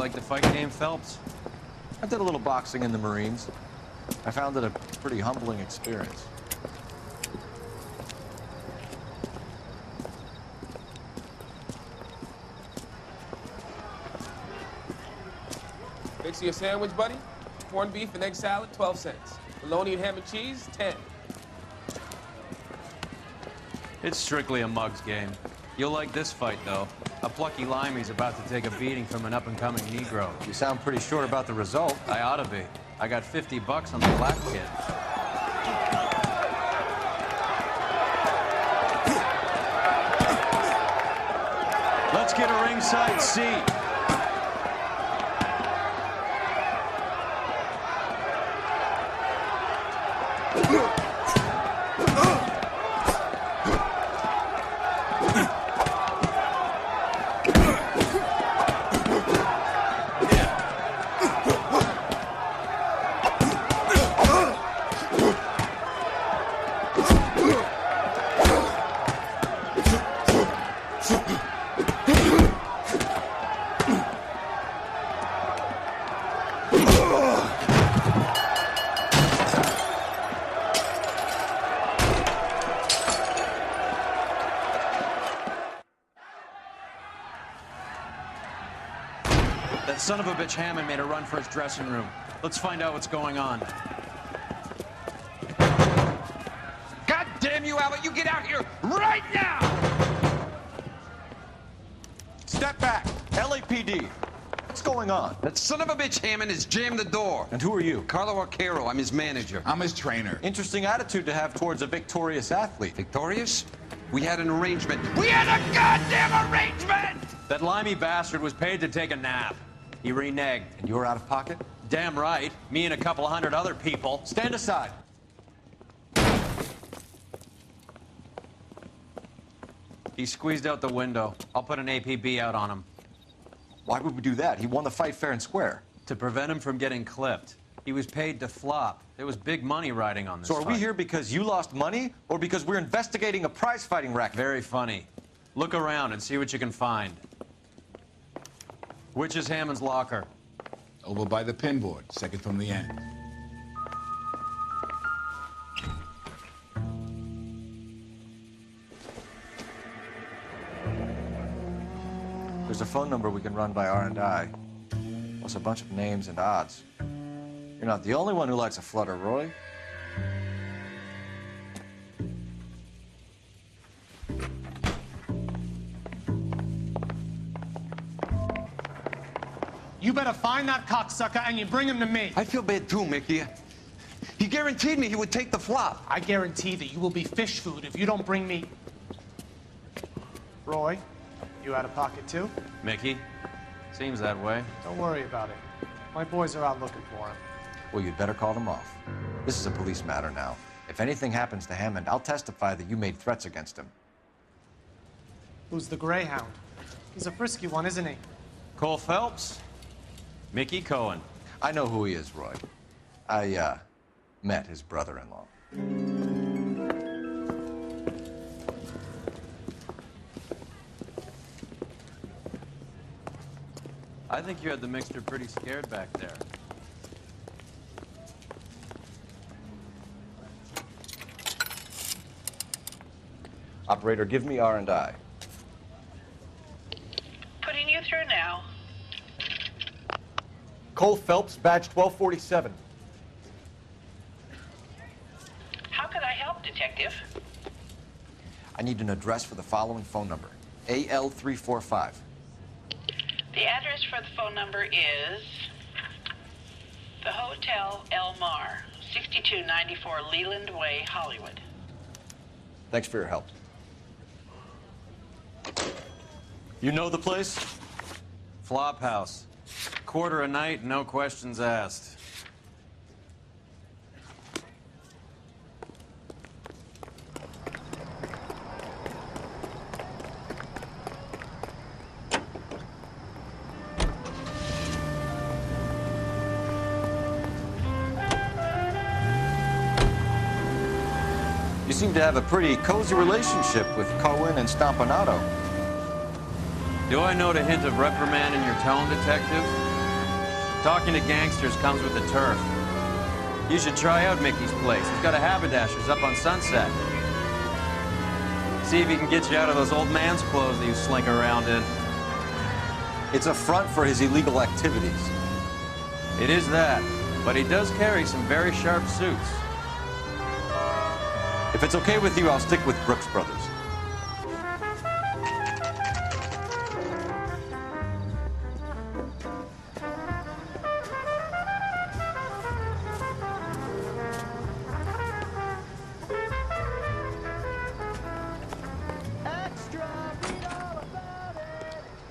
like the fight game, Phelps? I did a little boxing in the Marines. I found it a pretty humbling experience. Fix you a sandwich, buddy? Corned beef and egg salad, 12 cents. Bologna and ham and cheese, 10. It's strictly a mug's game. You'll like this fight, though. A plucky limey's about to take a beating from an up-and-coming Negro. You sound pretty sure about the result. I ought to be. I got 50 bucks on the black kid. Let's get a ringside seat. That son of a bitch Hammond made a run for his dressing room. Let's find out what's going on. God damn you, Albert! You get out here right now! Step back. LAPD. What's going on? That son of a bitch Hammond has jammed the door. And who are you? Carlo Arcaro. I'm his manager. I'm his trainer. Interesting attitude to have towards a victorious athlete. Victorious? We had an arrangement. We had a goddamn arrangement! That limey bastard was paid to take a nap. He reneged. And you're out of pocket? Damn right. Me and a couple hundred other people. Stand aside. He squeezed out the window. I'll put an APB out on him. Why would we do that? He won the fight fair and square. To prevent him from getting clipped. He was paid to flop. There was big money riding on this So are we fight. here because you lost money or because we're investigating a prize-fighting racket? Very funny. Look around and see what you can find. Which is Hammond's locker? Over by the pinboard, second from the end. There's a phone number we can run by R&I. Plus a bunch of names and odds. You're not the only one who likes a flutter, Roy. You better find that cocksucker and you bring him to me. I feel bad too, Mickey. He guaranteed me he would take the flop. I guarantee that you will be fish food if you don't bring me... Roy, you out of pocket too? Mickey? Seems that way. Don't worry about it. My boys are out looking for him. Well, you'd better call them off. This is a police matter now. If anything happens to Hammond, I'll testify that you made threats against him. Who's the Greyhound? He's a frisky one, isn't he? Cole Phelps? Mickey Cohen. I know who he is, Roy. I, met his brother-in-law. I think you had the mixture pretty scared back there. Operator, give me R&I. Putting you through now. Cole Phelps, badge 1247. How could I help, Detective? I need an address for the following phone number. AL345. The address for the phone number is the Hotel El Mar, 6294 Leland Way, Hollywood. Thanks for your help. You know the place? Flop house. Quarter a night, no questions asked. You seem to have a pretty cozy relationship with Cohen and Stompanato. Do I note a hint of reprimand in your tone, Detective? Talking to gangsters comes with the turf. You should try out Mickey's place. He's got a haberdasher's up on Sunset. See if he can get you out of those old man's clothes that you slink around in. It's a front for his illegal activities. It is that, but he does carry some very sharp suits. If it's okay with you, I'll stick with Brooks Brothers.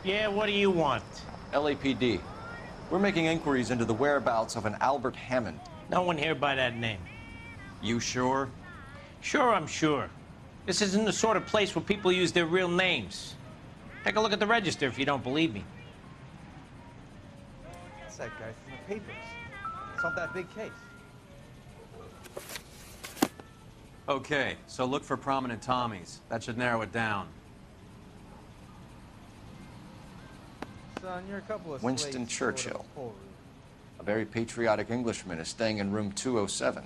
Yeah, what do you want? LAPD. We're making inquiries into the whereabouts of an Albert Hammond. No one here by that name. You sure? Sure, I'm sure. This isn't the sort of place where people use their real names. Take a look at the register if you don't believe me. That's that guy from the papers. Solved that big case. Okay, so look for prominent Tommies. That should narrow it down. Son, you're a couple of Winston slates Churchill. short of a full A very patriotic Englishman is staying in room 207.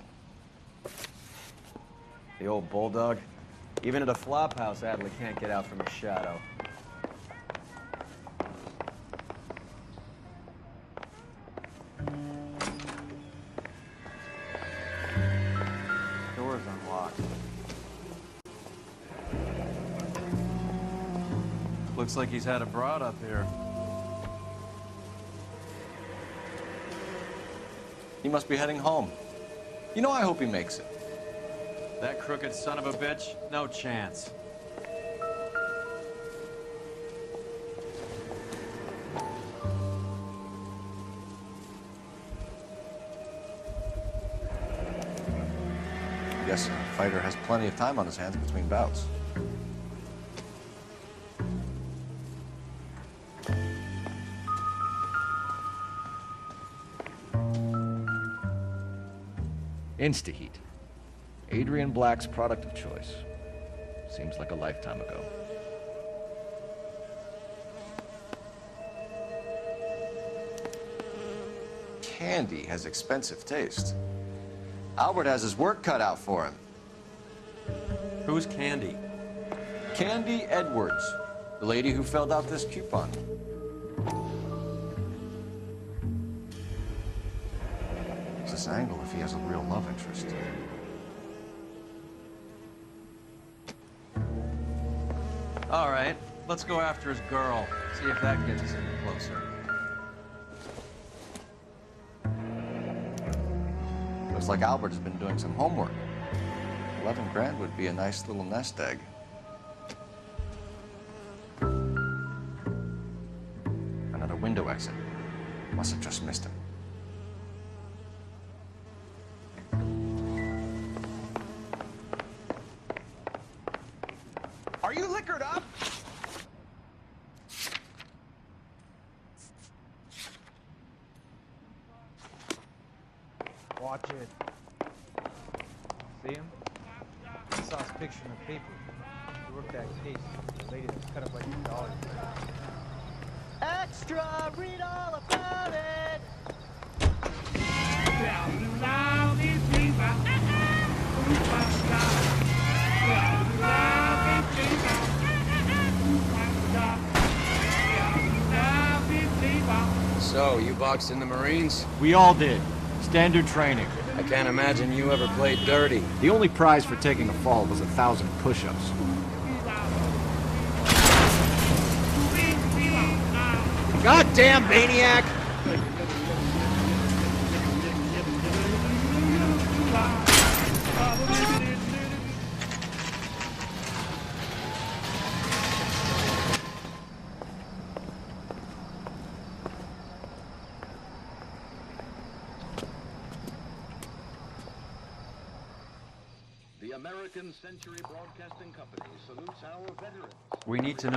The old bulldog. Even at a flop house, Adley can't get out from his shadow. Door's unlocked. Looks like he's had a broad up here. He must be heading home. You know, I hope he makes it. That crooked son of a bitch? No chance. Guess the fighter has plenty of time on his hands between bouts. Instaheat. Adrian Black's product of choice. Seems like a lifetime ago. Candy has expensive taste. Albert has his work cut out for him. Who's Candy? Candy Edwards, the lady who filled out this coupon. It's this angle if he has a real love interest. All right, let's go after his girl. See if that gets us any closer. Looks like Albert has been doing some homework. 11 grand would be a nice little nest egg. Another window exit. Must have just missed him. Are you liquored up? Watch it. See him? I saw his picture in the paper. He worked that case. The lady that was cut up like $2. Extra! Read all about it! So, you boxed in the Marines? We all did. Standard training. I can't imagine you ever played dirty. The only prize for taking a fall was 1,000 push-ups. Goddamn maniac! The American Century Broadcasting Company salutes our veterans. We need to know